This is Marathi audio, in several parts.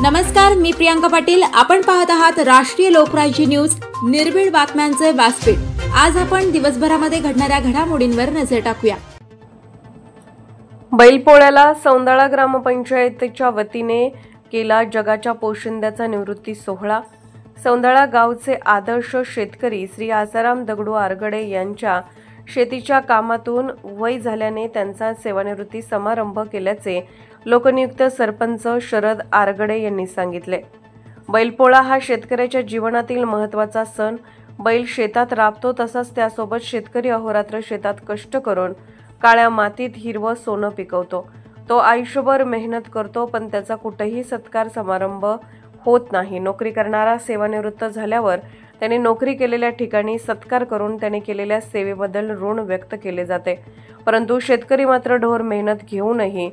नमस्कार, मी प्रियांका पाटील. आपण पाहत आहात राष्ट्रीय लोकराज्य न्यूज, निर्भीड बातम्यांचे व्यासपीठ. आज आपण दिवसभरामध्ये घडणाऱ्या घडामोडींवर नजर टाकूया. बैलपोळ्याला सौंदाळा ग्रामपंचायतीच्या वतीने केला जगाच्या पोशिंद्याचा निवृत्ती सोहळा. सौंदाळा गावचे आदर्श शेतकरी श्री आसाराम दगडू आरगडे यांच्या शेतीच्या कामातून वय झाल्याने त्यांचा सेवानिवृत्ती समारंभ केल्याचे लोकनियुक्त सरपंच शरद आरगडे यांनी सांगितले. बैलपोळा हा शेतकऱ्याच्या जीवनातील महत्त्वाचा सण. बैल शेतात राबतो, तसाच त्यासोबत शेतकरी अहोरात्र शेतात कष्ट करून काळ्या मातीत हिरवं सोनं पिकवतो. तो आयुष्यभर मेहनत करतो, पण त्याचा कुठेही सत्कार समारंभ होत नाही. नोकरी करणारा सेवानिवृत्त झाल्यावर त्याने नोकरी केलेल्या ठिकाणी सत्कार करून त्याने केलेल्या सेवेबद्दल ऋण व्यक्त केले जाते. परंतु शेतकरी मात्र ढोर मेहनत घेऊनही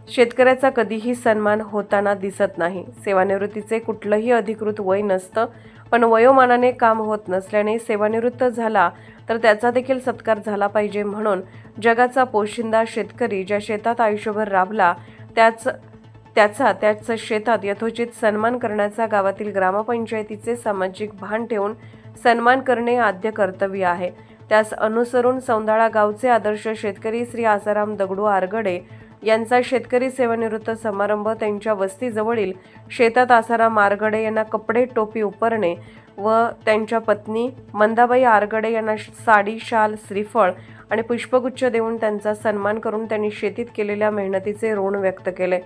शेतकऱ्याचा कधीही सन्मान होताना दिसत नाही. सेवानिवृत्तीचे कुठलंही अधिकृत वय नसतं, पण वयोमानाने काम होत नसल्याने सेवानिवृत्त झाला तर त्याचा देखील सत्कार झाला पाहिजे. म्हणून जगाचा पोशिंदा शेतकरी ज्या शेतात आयुष्यभर राबला त्याच शेतात यथोचित सन्मान करण्याचा गावातील ग्रामपंचायतीचे सामाजिक भान ठेवून सन्मान करणे आद्य कर्तव्य आहे. त्यास अनुसरून सौंदाळा गावचे आदर्श शेतकरी श्री आसाराम दगडू आरगडे यांचा शेतकरी सेवानिवृत्त समारंभ त्यांच्या वस्तीजवळील शेतात आसाराम आरगडे यांना कपडे, टोपी उपरणे व त्यांच्या पत्नी मंदाबाई आरगडे यांना साडी, शाल, श्रीफळ आणि पुष्पगुच्छ देऊन त्यांचा सन्मान करून त्यांनी शेतीत केलेल्या मेहनतीचे ऋण व्यक्त केले.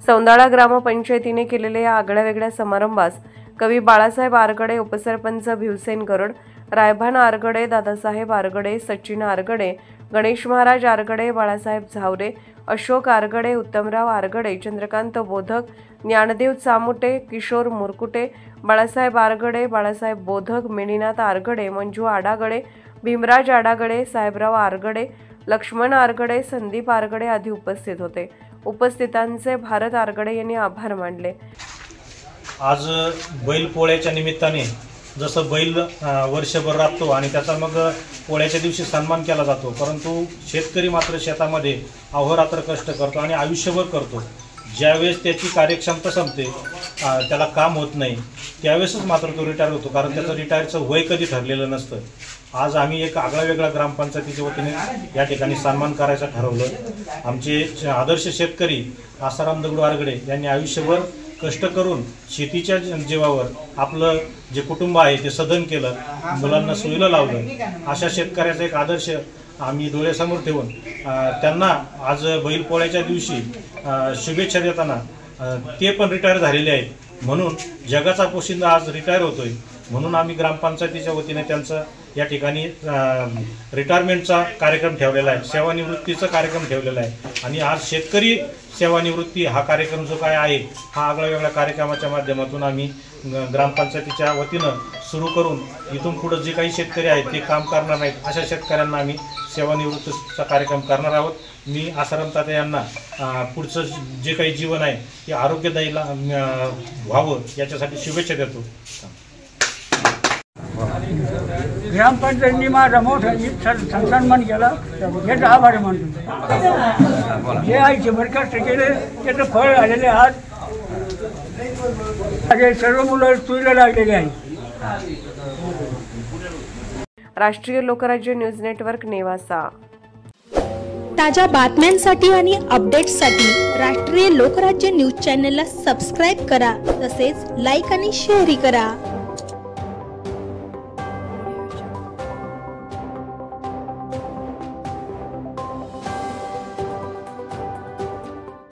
सौंदाळा ग्रामपंचायतीने केलेल्या या आगळ्यावेगळ्या समारंभास कवी बाळासाहेब आरगडे, उपसरपंच भिवसेन गरड, रायभान आरगडे, दादासाहेब आरगडे, सचिन आरगडे, गणेश महाराज आरगडे, बाळासाहेब झावरे, अशोक आरगडे, उत्तमराव आरगडे, चंद्रकांत बोधक, ज्ञानदेव चामुटे, किशोर मुरकुटे, बाळासाहेब आरगडे, बाळासाहेब बोधक, मेणीनाथ आरगडे, मंजू आडागडे, भीमराज आडागडे, साहेबराव आरगडे, लक्ष्मण आरगडे, संदीप आरगडे आदी उपस्थित होते. उपस्थितांचे भारत आरगडे यांनी आभार मानले. आज बैल पोळ्याच्या निमित्ताने जसं बैल वर्षभर राबतो आणि त्याचा मग पोळ्याच्या दिवशी सन्मान केला जातो, परंतु शेतकरी मात्र शेतामध्ये अहोरात्र कष्ट करतो आणि आयुष्यभर करतो. ज्यावेळेस त्याची कार्यक्षमता संपते, त्याला काम होत नाही, त्यावेळेसच मात्र तो रिटायर होतो, कारण त्याचं रिटायरचं वय कधी ठरलेलं नसतं. आज आम्ही एक आगळा वेगळा ग्रामपंचायतीच्या वतीने या ठिकाणी सन्मान करायचं ठरवलं. आमचे आदर्श शेतकरी आसाराम दगडू आरगडे यांनी आयुष्यभर कष्ट करून शेतीच्या जीवावर आपलं जे कुटुंब आहे ते सधन केलं, मुलांना सोयीला लावलं. अशा शेतकऱ्याचा एक आदर्श आम्ही डोळ्यासमोर ठेवून त्यांना आज बैलपोळ्याच्या दिवशी शुभेच्छा देताना ते पण रिटायर झालेले आहेत. म्हणून जगाचा पोशिंदा आज रिटायर होतोय, म्हणून आम्ही ग्रामपंचायतीच्या वतीने त्यांचं या ठिकाणी रिटायरमेंटचा कार्यक्रम ठेवलेला आहे, सेवानिवृत्तीचा कार्यक्रम ठेवलेला आहे. आणि आज शेतकरी सेवानिवृत्ती हा कार्यक्रम जो काय आहे, हा आगळ्या वेगळ्या कार्यक्रमाच्या माध्यमातून आम्ही ग्रामपंचायतीच्या वतीनं सुरू करून इथून पुढं जे काही शेतकरी आहेत ते काम करणार नाहीत, अशा शेतकऱ्यांना आम्ही सेवानिवृत्तीचा कार्यक्रम करणार आहोत. मी आसाराम तात्या यांना पुढचं जे काही जीवन आहे ते आरोग्यदायी व्हावं याच्यासाठी शुभेच्छा देतो. ग्रामपंचायतीने माझा मोठा सन्मान केला, याचा आभार मानतो. जे आईचे बरखास्त केले त्याचं फळ आलेले आज सर्व मुलं चुईला लागलेले आहेत. राष्ट्रीय लोकराज्य न्यूज नेटवर्क, नेवासा. ताज्या बातम्यांसाठी आणि अपडेट्ससाठी राष्ट्रीय लोकराज्य न्यूज चॅनलला सबस्क्राईब करा, तसेच लाईक आणि शेअरही करा.